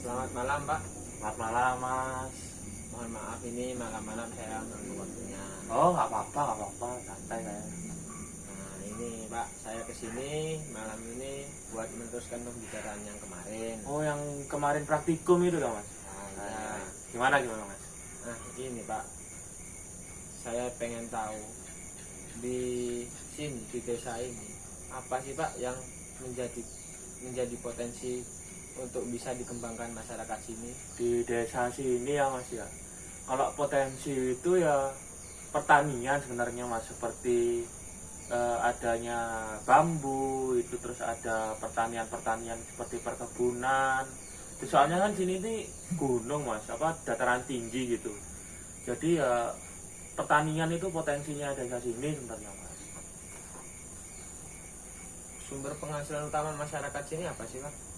Selamat malam Pak. Selamat malam Mas. Mohon maaf ini malam-malam saya mengganggu waktunya. Oh nggak apa-apa, santai saya. Nah ini Pak, saya kesini malam ini buat meneruskan pembicaraan yang kemarin. Oh yang kemarin praktikum itu kan Mas? Nah, ya. Gimana Mas? Nah ini Pak, saya pengen tahu di sini di desa ini apa sih Pak yang menjadi potensi untuk bisa dikembangkan masyarakat sini? Di desa sini ya Mas ya. Kalau potensi itu ya pertanian sebenarnya Mas, seperti adanya bambu itu, terus ada pertanian seperti perkebunan. Soalnya kan sini ini gunung Mas, dataran tinggi gitu. Jadi ya pertanian itu potensinya desa sini sebenarnya Mas. Sumber penghasilan utama masyarakat sini apa sih Pak?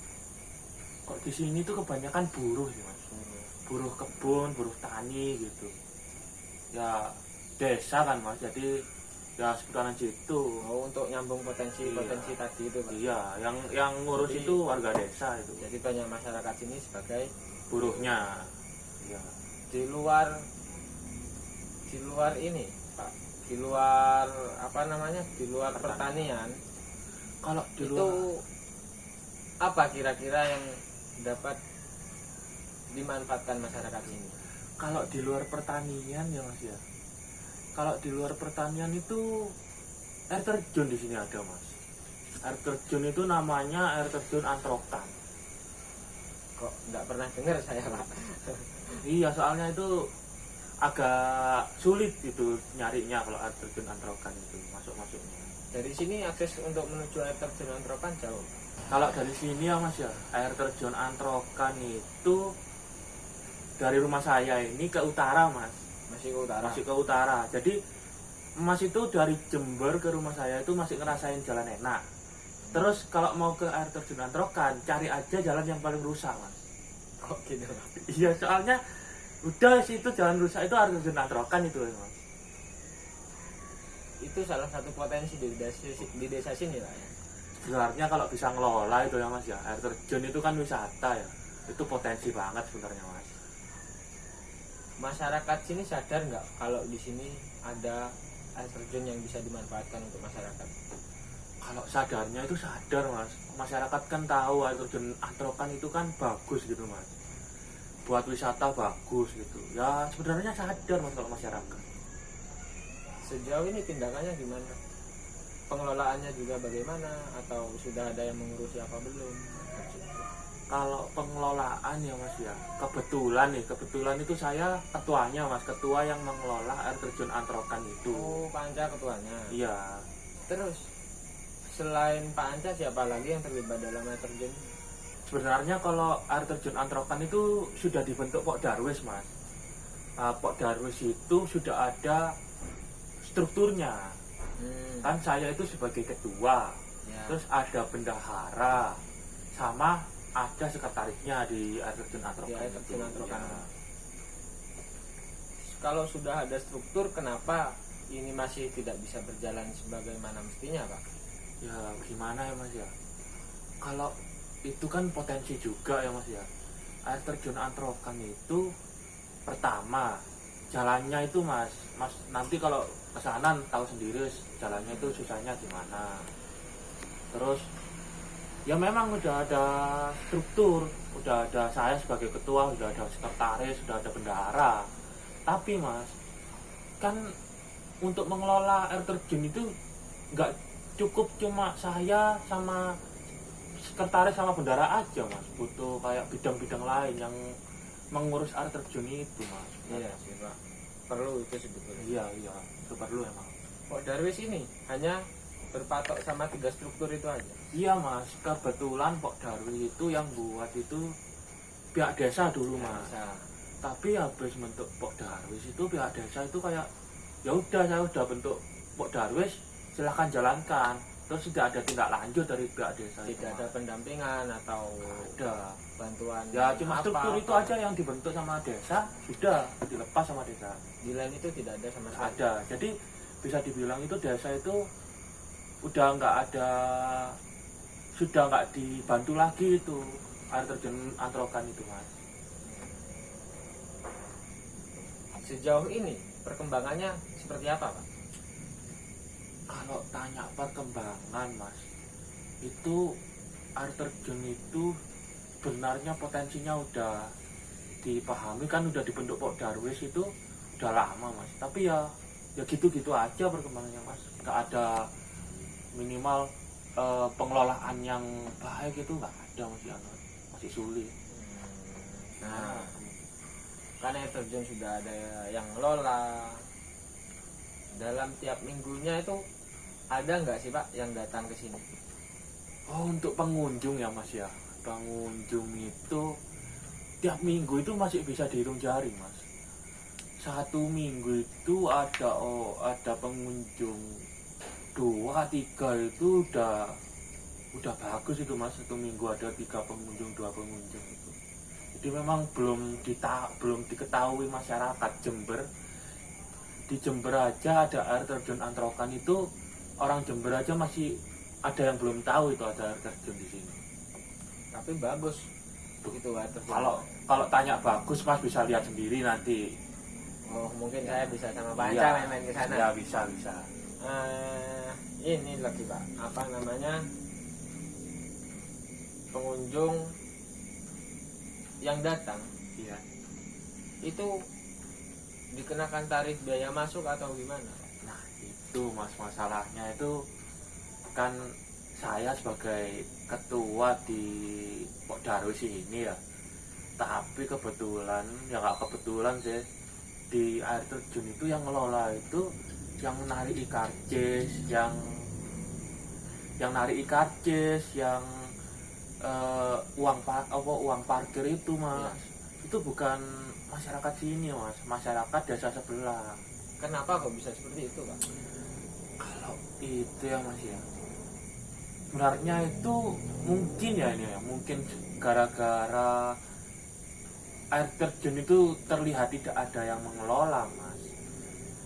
Kok di sini tuh kebanyakan buruh sih Mas. Buruh kebun, buruh tani gitu. Ya desa kan Mas, jadi ya seputaran situ. Oh, untuk nyambung potensi tadi itu Pak. Iya, yang ngurus Jadi, itu warga desa itu. Jadi banyak masyarakat sini sebagai Buruhnya. Iya. di luar ini Pak, di luar apa namanya, di luar pertanian. Kalau di Itu luar apa kira-kira yang dapat dimanfaatkan masyarakat sini? kalau di luar pertanian ya Mas ya. Kalau di luar pertanian itu air terjun di sini ada Mas. Air terjun itu namanya air terjun Antrokan. Kok nggak pernah dengar saya Pak? Iya, soalnya itu agak sulit gitu nyarinya kalau air terjun Antrokan itu masuknya. Dari sini akses untuk menuju air terjun Antrokan jauh. Kalau dari sini ya Mas ya, air terjun Antrokan itu dari rumah saya ini ke utara Mas. Masih ke utara. Masih ke utara. Jadi Mas itu dari Jember ke rumah saya itu masih ngerasain jalan enak. Terus kalau mau ke air terjun Antrokan, cari aja jalan yang paling rusak Mas. Kok gitu Pak? Iya, soalnya udah situ jalan rusak itu air terjun Antrokan itu Mas. Itu salah satu potensi di desa sini lah ya. Sebenarnya kalau bisa ngelola itu ya Mas ya, air terjun itu kan wisata ya. Itu potensi banget sebenarnya Mas. Masyarakat sini sadar nggak kalau di sini ada air terjun yang bisa dimanfaatkan untuk masyarakat? Kalau sadarnya itu sadar Mas. Masyarakat kan tahu air terjun Antrokan itu kan bagus gitu Mas. Buat wisata bagus gitu. Ya sebenarnya sadar Mas kalau masyarakat. Sejauh ini tindakannya gimana? Pengelolaannya juga bagaimana? Atau sudah ada yang mengurusi apa belum? Kalau pengelolaan ya Mas ya, kebetulan itu saya ketuanya Mas, ketua yang mengelola air terjun Antrokan itu. Oh, Pak Anca ketuanya. Iya. Terus selain Pak Anca siapa lagi yang terlibat dalam air terjun? Sebenarnya kalau air terjun Antrokan itu sudah dibentuk Pok Darwis Mas. Pok Darwis itu sudah ada strukturnya. Kan saya itu sebagai ketua, Ya. terus ada bendahara, sama ada sekretarisnya di air terjun Antrokan. Di air terjun Antrokan. Ya. Kalau sudah ada struktur, kenapa ini masih tidak bisa berjalan sebagaimana mestinya, Pak? Ya gimana ya Mas ya, kalau itu kan potensi juga ya Mas ya. Air terjun Antrokan itu pertama jalannya itu Mas nanti kalau kesana tahu sendiri jalannya itu susahnya gimana. Terus ya memang udah ada struktur, udah ada saya sebagai ketua, udah ada sekretaris, udah ada bendahara. Tapi Mas, kan untuk mengelola air terjun itu nggak cukup cuma saya sama sekretaris sama bendahara aja Mas. Butuh kayak bidang-bidang lain yang mengurus air terjun itu Mas. Iya sih Pak, perlu itu sebetulnya. Iya, itu perlu emang. Pok Darwis ini hanya berpatok sama 3 struktur itu aja. Iya Mas, kebetulan Pok Darwis itu yang buat itu pihak desa dulu Mas. Bisa. Tapi habis bentuk Pok Darwis itu pihak desa itu kayak ya udah, saya udah bentuk Pok Darwis, silahkan jalankan. Terus tidak ada tindak lanjut dari pihak desa. Tidak ada pendampingan atau ada bantuan. ya cuma apa, struktur itu aja yang dibentuk sama desa, sudah dilepas sama desa. Di lain itu tidak ada sama sekali. Ada, jadi bisa dibilang itu desa itu udah nggak ada, sudah nggak dibantu lagi itu. air terjun Antrokan itu mas. Sejauh ini perkembangannya seperti apa Pak? Kalau tanya perkembangan mas, itu air terjun itu sebenarnya potensinya udah dipahami kan, udah dibentuk Pok Darwis itu udah lama mas. Tapi ya gitu-gitu aja perkembangannya mas. Nggak ada minimal pengelolaan yang baik itu nggak ada masih sulit. Nah, karena air terjun sudah ada yang ngelola, dalam tiap minggunya itu ada nggak sih Pak yang datang ke sini? Oh, untuk pengunjung ya mas ya, pengunjung itu tiap minggu itu masih bisa dihitung jari mas. Satu minggu itu ada pengunjung 2-3 itu udah bagus itu mas. Satu minggu ada 3 pengunjung, 2 pengunjung itu. Jadi memang belum diketahui masyarakat Jember. Di Jember aja ada air terjun Antrokan itu, orang Jember aja masih ada yang belum tahu itu ada air terjun di sini. Tapi bagus begitu air terjun. Kalau tanya bagus mas bisa lihat sendiri nanti. Oh, mungkin saya bisa sama Pak Iya, Anca main ke sana. Ya bisa. Ini lagi Pak, apa namanya, pengunjung yang datang Iya. itu dikenakan tarif biaya masuk atau gimana? Nah itu mas, masalahnya itu kan saya sebagai ketua di Pok Darwis ini ya, tapi kebetulan ya nggak kebetulan sih, di air terjun itu yang ngelola itu yang narik ikarcis, yang narik ikarcis, yang uang parkir itu mas, itu bukan masyarakat sini mas, masyarakat desa sebelah. Kenapa kok bisa seperti itu Pak? Kalau itu ya mas ya, sebenarnya itu mungkin ya ini ya, mungkin gara-gara air terjun itu terlihat tidak ada yang mengelola mas.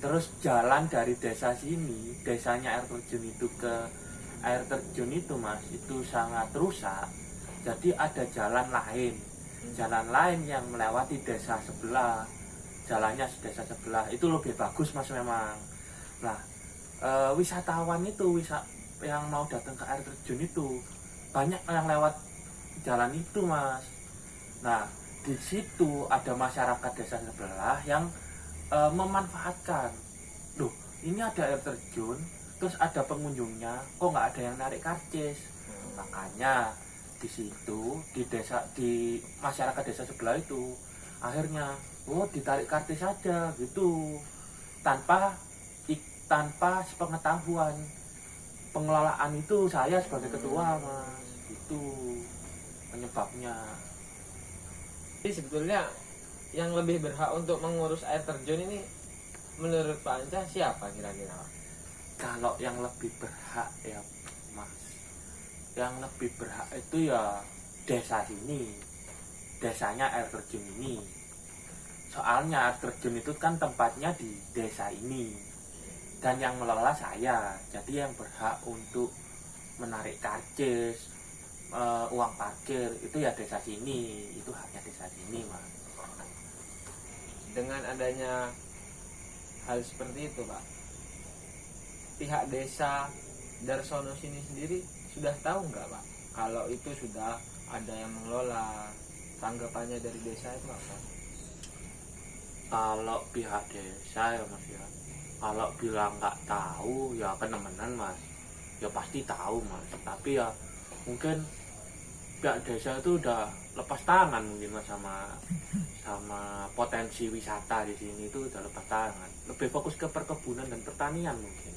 Terus jalan dari desa sini, desanya air terjun itu ke air terjun itu mas, itu sangat rusak. Jadi ada jalan lain yang melewati desa sebelah. Jalannya desa sebelah itu lebih bagus mas memang. Nah wisatawan itu yang mau datang ke air terjun itu banyak yang lewat jalan itu mas. Nah di situ ada masyarakat desa sebelah yang memanfaatkan, loh ini ada air terjun terus ada pengunjungnya, kok nggak ada yang narik karcis. Makanya di situ di masyarakat desa sebelah itu akhirnya ditarik karcis saja gitu, tanpa sepengetahuan pengelolaan itu saya sebagai ketua mas, itu penyebabnya. Jadi sebetulnya yang lebih berhak untuk mengurus air terjun ini menurut Pak Anca siapa kira-kira? Kalau yang lebih berhak ya mas, yang lebih berhak itu ya desa sini, desanya air terjun ini. Soalnya air terjun itu kan tempatnya di desa ini, dan yang mengelola saya. Jadi yang berhak untuk menarik karcis, uang parkir itu ya desa sini, itu haknya desa sini mas. Dengan adanya hal seperti itu Pak, pihak desa Darsono sini sendiri sudah tahu nggak Pak kalau itu sudah ada yang mengelola? Tanggapannya dari desa itu apa? Kalau pihak desa ya mas ya, kalau bilang nggak tahu ya kenemenan mas, ya pasti tahu mas. Tapi ya mungkin pihak desa itu udah lepas tangan mungkin mas sama potensi wisata di sini, itu udah lepas tangan, lebih fokus ke perkebunan dan pertanian mungkin.